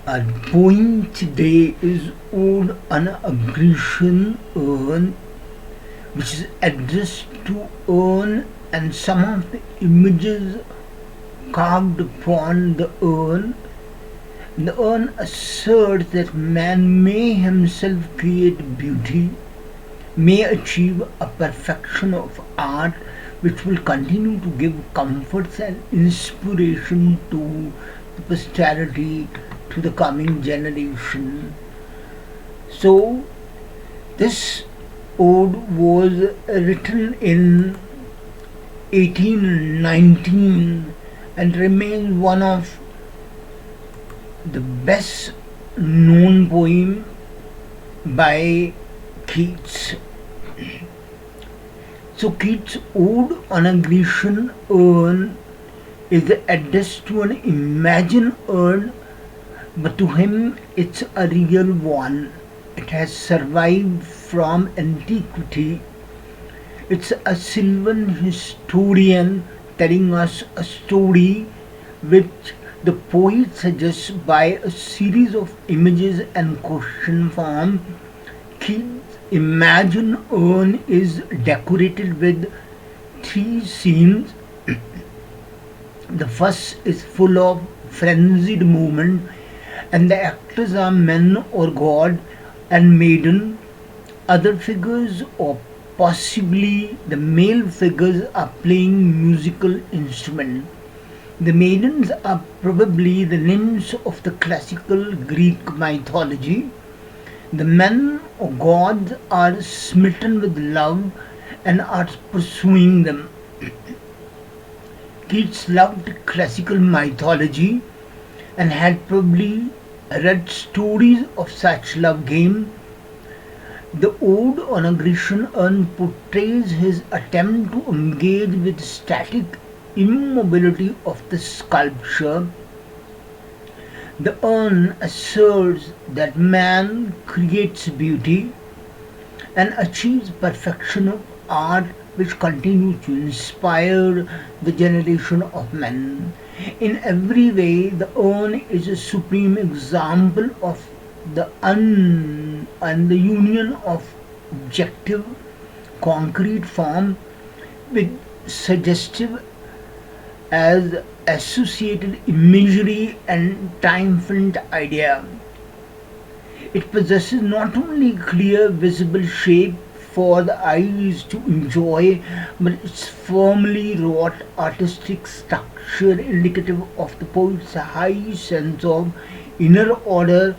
Our poem today is Ode on a Grecian Urn, which is addressed to urn and some of the images carved upon the urn. The urn asserts that man may himself create beauty, may achieve a perfection of art which will continue to give comforts and inspiration to the posterity, to the coming generation. So, this ode was written in 1819 and remains one of the best known poem by Keats. So Keats' Ode on a Grecian Urn is addressed to an imagined urn, but to him it's a real one. It has survived from antiquity. It's a Sylvan historian telling us a story which the poet suggests by a series of images and question form. Keats' imagined urn is decorated with three scenes. The first is full of frenzied movement, and the actors are men or god and maiden. Other figures, or possibly the male figures, are playing musical instruments. The maidens are probably the nymphs of the classical Greek mythology. The men or gods are smitten with love and are pursuing them. Keats loved classical mythology and had probably read stories of such love game. The Ode on a Grecian Urn portrays his attempt to engage with static immobility of the sculpture. The urn asserts that man creates beauty and achieves perfection of art which continues to inspire the generation of men. In every way, the urn is a supreme example of the un and the union of objective, concrete form with suggestive as associated imagery and triumphant idea. It possesses not only clear visible shape for the eyes to enjoy, but its firmly wrought artistic structure indicative of the poet's high sense of inner order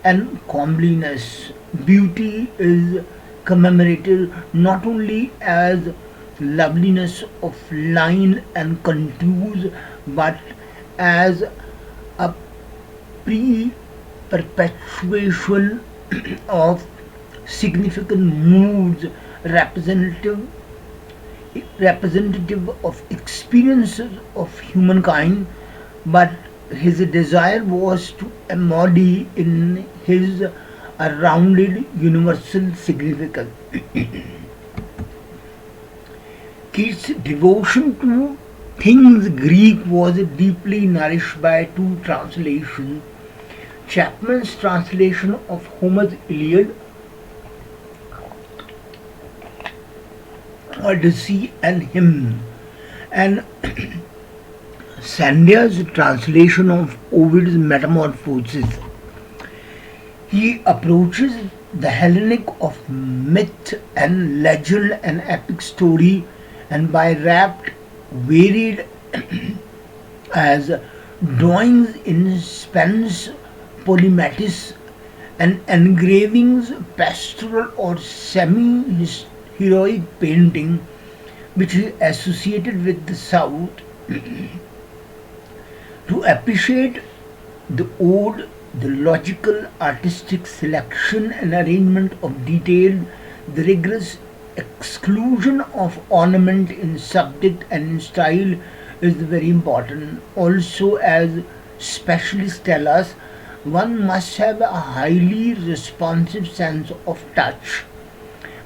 and comeliness. Beauty is commemorated not only as loveliness of line and contours, but as a perpetuation of significant moods representative representative of experiences of humankind, but his desire was to embody in his a rounded universal significance. Keats' devotion to things Greek was deeply nourished by two translations. Chapman's translation of Homer's Iliad, Odyssey, and Hymn, and Sandhya's translation of Ovid's Metamorphoses. He approaches the Hellenic of myth and legend and epic story, and by rapt, varied as drawings in Spence, polymatis, and engravings, pastoral or semi-heroic painting, which is associated with the South. To appreciate the ode, the logical, artistic selection and arrangement of detail, the rigorous exclusion of ornament in subject and in style is very important. Also, as specialists tell us, one must have a highly responsive sense of touch,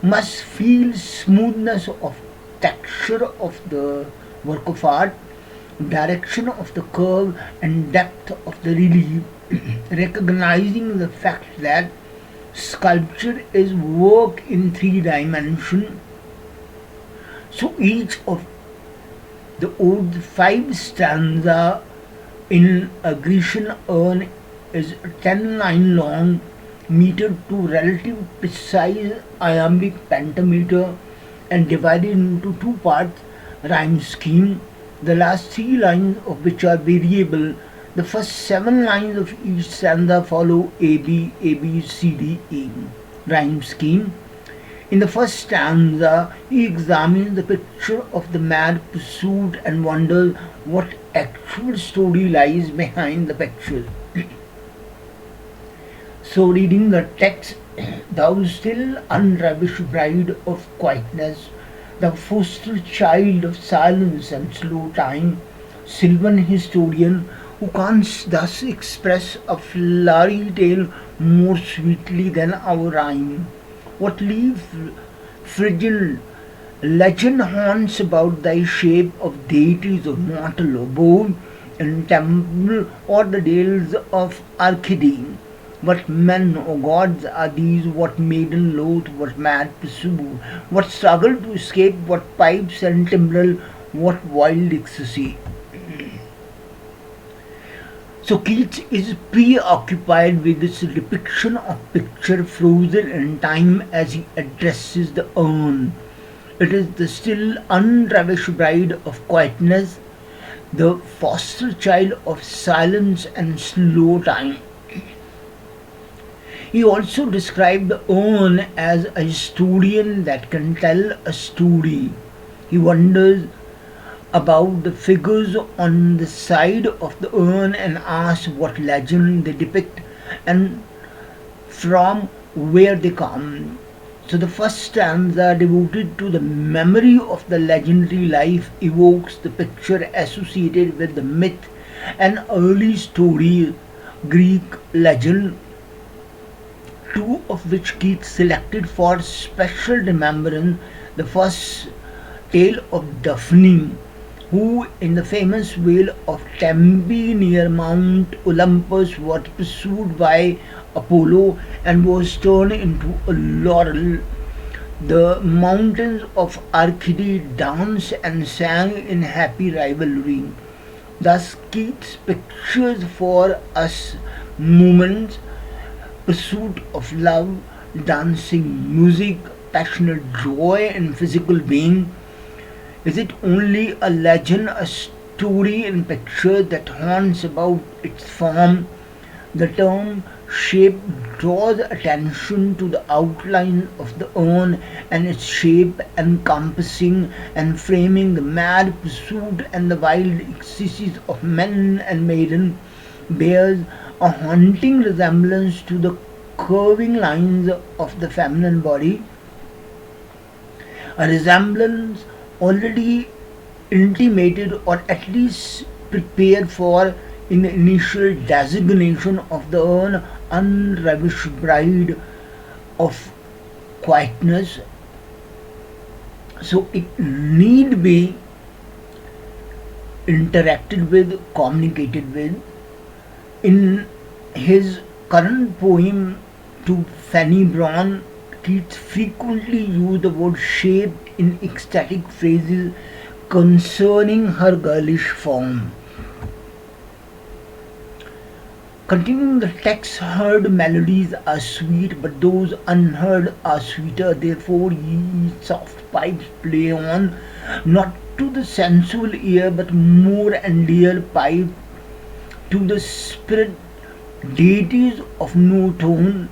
must feel smoothness of texture of the work of art, direction of the curve and depth of the relief. recognizing the fact that sculpture is work in three dimensions. So each of the old five stanza in a Grecian urn is 10 line long, metered to relative precise iambic pentameter and divided into two parts rhyme scheme, the last three lines of which are variable. The first seven lines of each stanza follow A B C D E rhyme scheme. In the first stanza, he examines the picture of the mad pursuit and wonders what actual story lies behind the picture. So, reading the text, thou still unravished bride of quietness, thou foster child of silence and slow time, sylvan historian, who canst thus express a flowery tale more sweetly than our rhyme. What leaf fragile legend haunts about thy shape of deities of mortal abode in temple or the dales of Arcady? What men or gods are these? What maiden loath? What mad pursuit? What struggle to escape? What pipes and timbrel? What wild ecstasy? So Keats is preoccupied with this depiction of picture frozen in time as he addresses the urn. It is the still unravished bride of quietness, the foster child of silence and slow time. He also described the urn as a historian that can tell a story. He wonders about the figures on the side of the urn and asks what legend they depict and from where they come. So the first stanza, devoted to the memory of the legendary life, evokes the picture associated with the myth and early story, Greek legend, two of which Keats selected for special remembrance. The first, tale of Daphne, who in the famous vale of Tempe near Mount Olympus was pursued by Apollo and was turned into a laurel. The mountains of Arcady danced and sang in happy rivalry. Thus Keats pictures for us moments, pursuit of love, dancing, music, passionate joy and physical being. Is it only a legend, a story in picture that haunts about its form? The term shape draws attention to the outline of the urn and its shape, encompassing and framing the mad pursuit and the wild ecstasies of men and maiden, bears a haunting resemblance to the curving lines of the feminine body, a resemblance already intimated or at least prepared for in the initial designation of the urn, unravished bride of quietness. So it need be interacted with, communicated with. In his current poem to Fanny Brown, Keats frequently used the word shape in ecstatic phrases concerning her girlish form. Continuing the text, heard melodies are sweet, but those unheard are sweeter. Therefore, ye soft pipes play on, not to the sensual ear, but more and dear pipe to the spirit. Deities of no tone,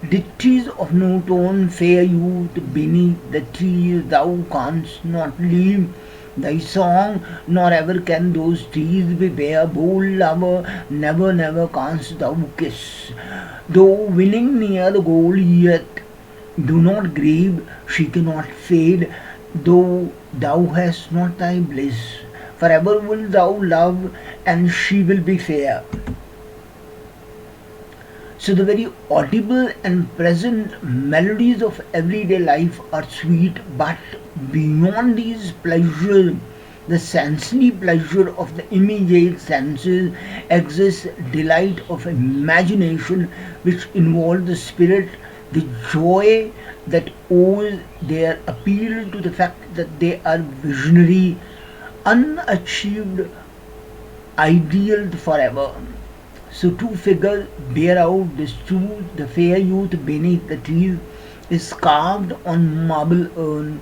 deities of no tone, fair youth beneath the trees, thou canst not leave thy song, nor ever can those trees be bare. Bold lover, never, never canst thou kiss. Though winning near the goal, yet do not grieve, she cannot fade. Though thou hast not thy bliss, forever wilt thou love, and she will be fair. So the very audible and present melodies of everyday life are sweet, but beyond these pleasures, The sensory pleasure of the immediate senses exists delight of imagination which involves the spirit, the joy that owes their appeal to the fact that they are visionary, unachieved, ideal forever. So two figures bear out this truth. The fair youth beneath the trees is carved on marble urn,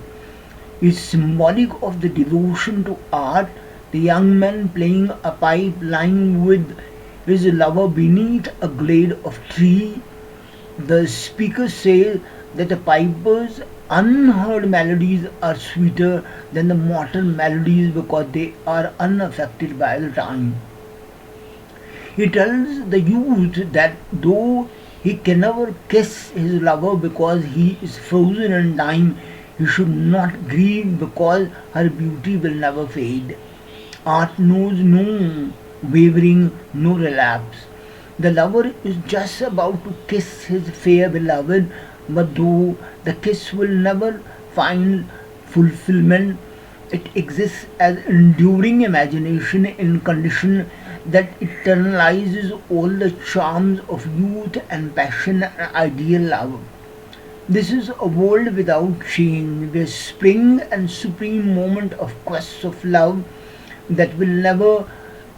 is symbolic of the devotion to art. The young man playing a pipe lying with his lover beneath a glade of tree. The speaker says that the piper's unheard melodies are sweeter than the mortal melodies because they are unaffected by the time. He tells the youth that though he can never kiss his lover because he is frozen in time, he should not grieve because her beauty will never fade. Art knows no wavering, no relapse. The lover is just about to kiss his fair beloved, but though the kiss will never find fulfillment, it exists as enduring imagination in condition that eternalizes all the charms of youth and passion and ideal love. This is a world without change, the spring and supreme moment of quest of love that will never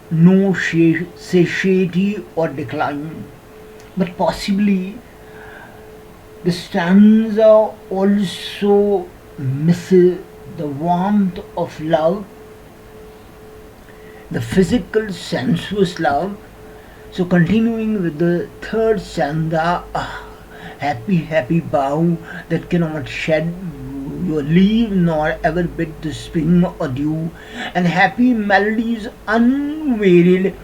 know satiety or decline. But possibly the stanza also misses the warmth of love, the physical, sensuous love. So, continuing with the third stanza, happy, happy bough that cannot shed your leaf nor ever bid the spring or dew, and happy melodies unvaried,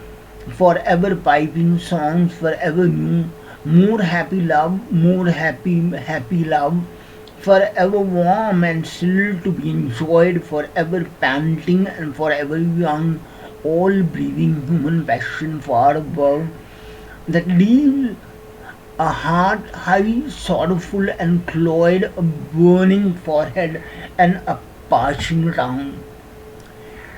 forever piping songs forever new. More happy love, more happy, happy love, forever warm and still to be enjoyed, forever panting and forever young, all breathing human passion far above, that leaves a heart high, sorrowful and cloyed, a burning forehead and a parching tongue.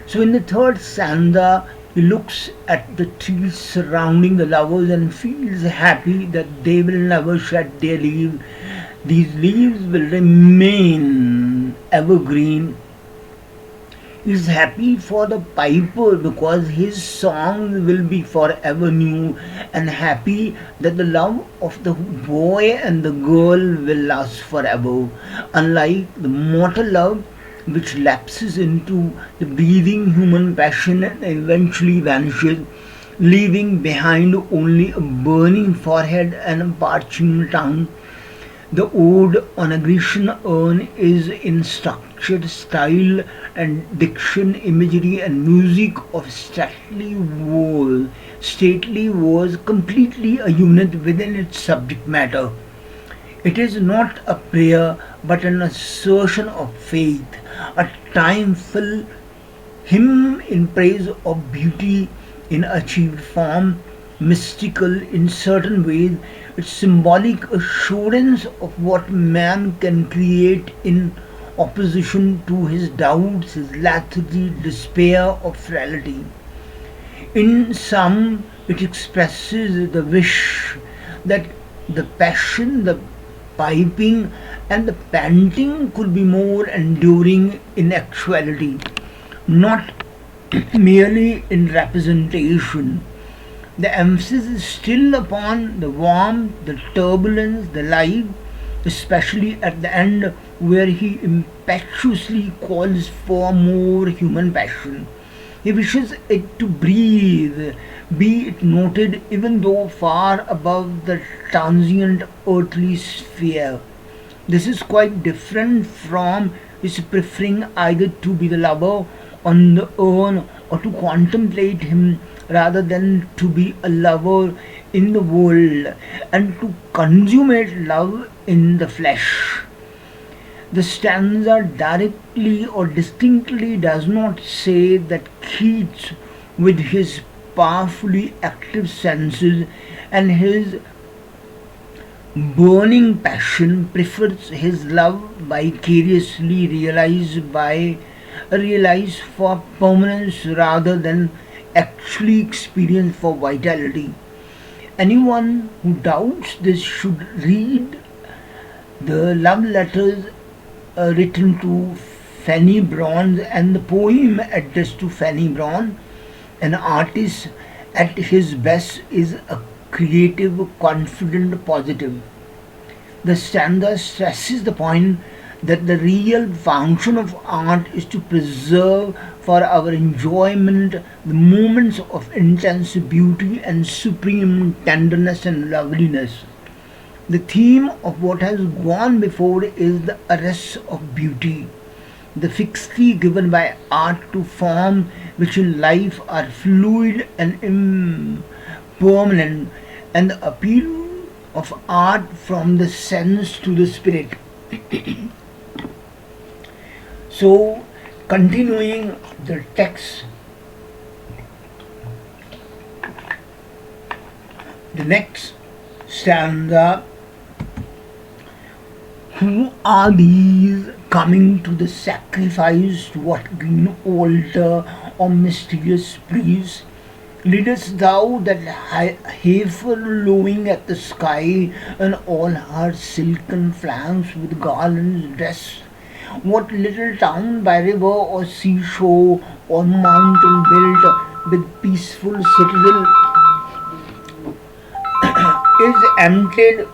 So in the third stanza, he looks at the trees surrounding the lovers and feels happy that they will never shed their leaves. These leaves will remain evergreen. He is happy for the piper because his songs will be forever new, and happy that the love of the boy and the girl will last forever, unlike the mortal love which lapses into the breathing human passion and eventually vanishes, leaving behind only a burning forehead and a parching tongue. The ode on a Grecian urn is in structure, style, and diction, imagery, and music of stately was completely a unit within its subject matter. It is not a prayer but an assertion of faith, a triumphant hymn in praise of beauty in achieved form, mystical in certain ways, its symbolic assurance of what man can create in opposition to his doubts, his lethargy, despair, or frailty. In sum, it expresses the wish that the passion, the piping, and the panting could be more enduring in actuality, not merely in representation. The emphasis is still upon the warmth, the turbulence, the life, especially at the end where he impetuously calls for more human passion. He wishes it to breathe, be it noted, even though far above the transient earthly sphere. This is quite different from his preferring either to be the lover on the urn or to contemplate him rather than to be a lover in the world and to consummate love in the flesh. The stanza directly or distinctly does not say that Keats, with his powerfully active senses and his burning passion, prefers his love vicariously realized by realized for permanence rather than actually experienced for vitality. Anyone who doubts this should read the love letters written to Fanny Brawne and the poem addressed to Fanny Brawne. An artist at his best is a creative, confident, positive. The stanza stresses the point that the real function of art is to preserve for our enjoyment the moments of intense beauty and supreme tenderness and loveliness. The theme of what has gone before is the arrest of beauty, the fixity given by art to form which in life are fluid and impermanent, and the appeal of art from the sense to the spirit. So, continuing the text, the next stanza: who are these coming to the sacrifice to what green altar or mysterious priest? Leadest thou that heifer lowing at the sky, and all her silken flanks with garlands dressed? What little town by river or seashore or mountain built with peaceful citadel is emptied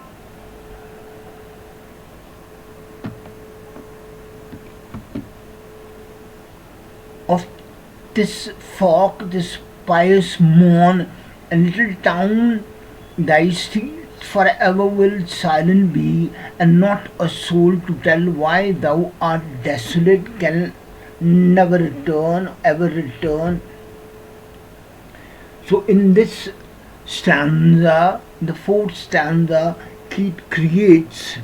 of this folk, this pious morn? A little town, thy streets forever will silent be, and not a soul to tell why thou art desolate can never return, ever return. So in this stanza, the fourth stanza, Keats creates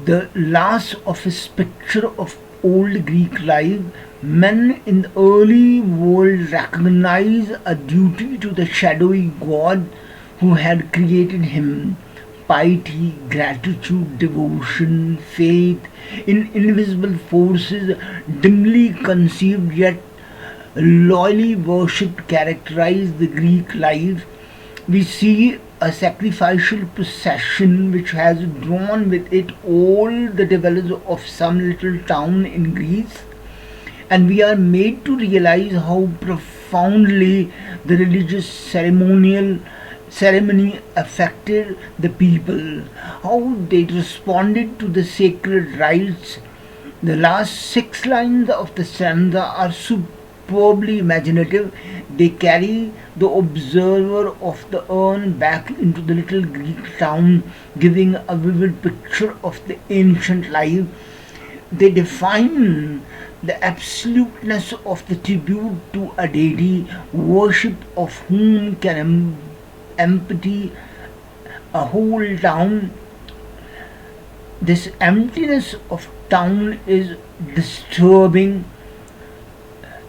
the last of his picture of old Greek life. Men in the early world recognize a duty to the shadowy god who had created him. Piety, gratitude, devotion, faith in invisible forces dimly conceived yet loyally worshipped characterize the Greek life. We see a sacrificial procession which has drawn with it all the devils of some little town in Greece, and we are made to realize how profoundly the religious ceremony affected the people, how they responded to the sacred rites. The last 6 lines of the stanza are superbly imaginative. They carry the observer of the urn back into the little Greek town, giving a vivid picture of the ancient life. They define the absoluteness of the tribute to a deity, worship of whom can empty a whole town. This emptiness of town is disturbing.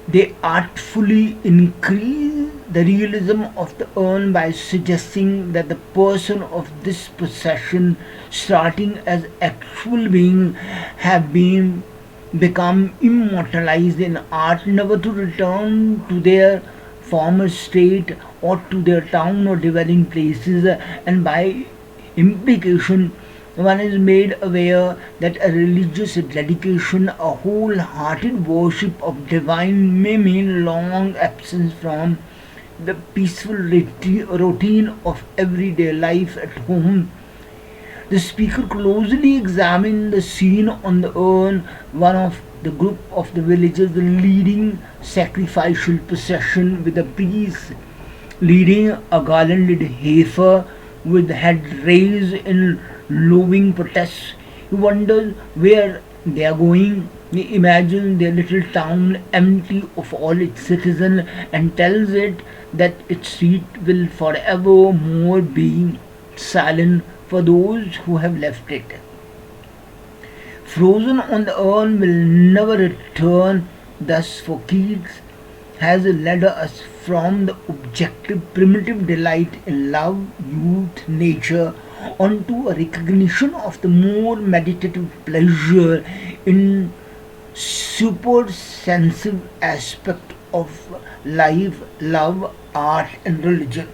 They artfully increase the realism of the urn by suggesting that the person of this procession, starting as actual beings, have become immortalized in art, never to return to their former state or to their town or dwelling places, and by implication one is made aware that a religious dedication, a wholehearted worship of divine, may mean long absence from the peaceful routine of everyday life at home. The speaker closely examined the scene on the urn, one of the group of the villagers leading sacrificial procession with a priest leading a garlanded heifer with head raised in lowing protest. He wonders where they are going. He imagines their little town empty of all its citizens and tells it that its street will forevermore be silent for those who have left it. Frozen on the urn will never return. Thus, for Keats has led us from the objective primitive delight in love, youth, nature, onto a recognition of the more meditative pleasure in super sensitive aspect of life, love, art, and religion.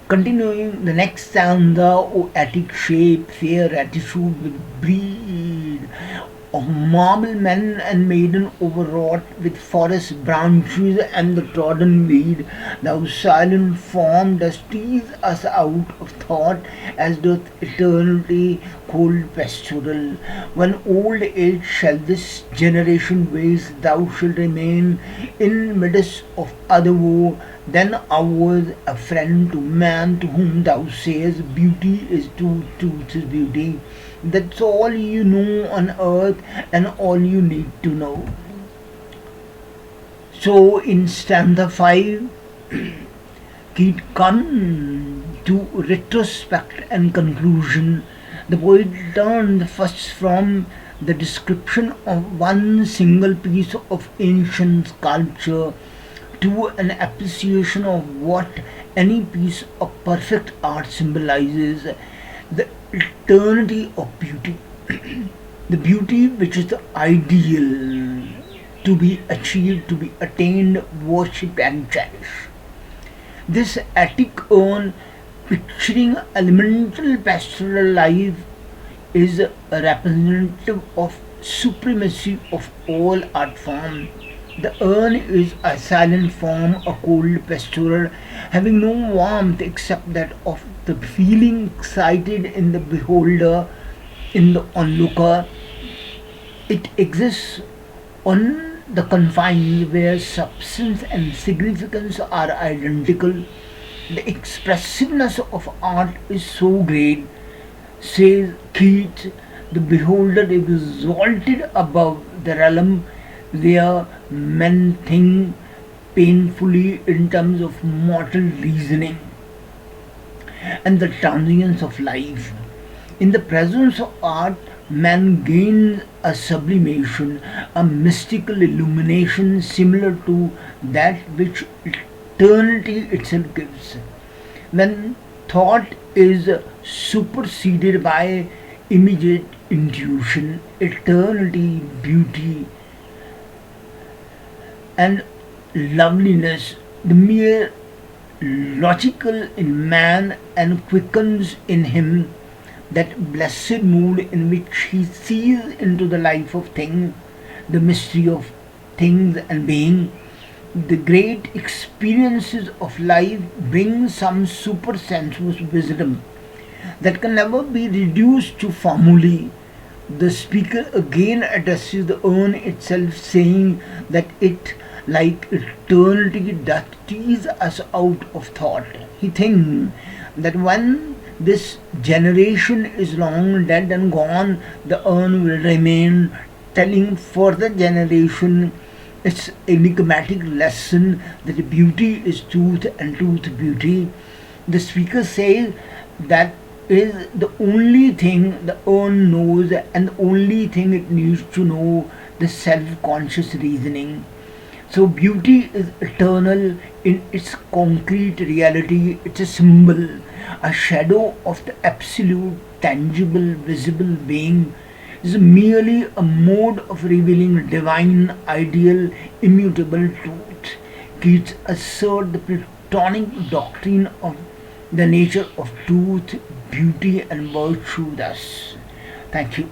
Continuing the next stanza, O Attic shape, fair attitude with breed of marble men and maiden overwrought with forest branches and the trodden weed, thou silent form dost tease us out of thought as doth eternity cold pastoral. When old age shall this generation waste, thou shalt remain in midst of other woe, then ours a friend to man to whom thou sayest beauty is truth, truth is beauty. That's all you know on earth and all you need to know. So in stanza 5, Keats come to retrospect and conclusion. The poet turned first from the description of one single piece of ancient sculpture to an appreciation of what any piece of perfect art symbolizes, the eternity of beauty. The beauty which is the ideal to be achieved, to be attained, worshipped, and cherished. This attic urn, picturing elemental pastoral life, is a representative of supremacy of all art forms. The urn is a silent form, a cold pastoral, having no warmth except that of the feeling excited in the beholder, in the onlooker. It exists on the confines where substance and significance are identical. The expressiveness of art is so great, says Keats, the beholder is exalted above the realm where men think painfully in terms of mortal reasoning and the transience of life. In the presence of art, man gains a sublimation, a mystical illumination similar to that which eternity itself gives. When thought is superseded by immediate intuition, eternity, beauty, and loveliness, the mere logical in man, and quickens in him that blessed mood in which he sees into the life of things, the mystery of things and being. The great experiences of life bring some supersensuous wisdom that can never be reduced to formulae. The speaker again addresses the urn itself, saying that it, like eternity, doth tease us out of thought. He thinks that when this generation is long dead and gone, the urn will remain, telling further generation its enigmatic lesson that beauty is truth and truth beauty. The speaker says that is the only thing the urn knows and the only thing it needs to know, the self-conscious reasoning. So beauty is eternal in its concrete reality. It's a symbol, a shadow of the absolute, tangible, visible being. Is merely a mode of revealing divine, ideal, immutable truth. Keats asserts the Platonic doctrine of the nature of truth, beauty, and virtue thus. Thank you.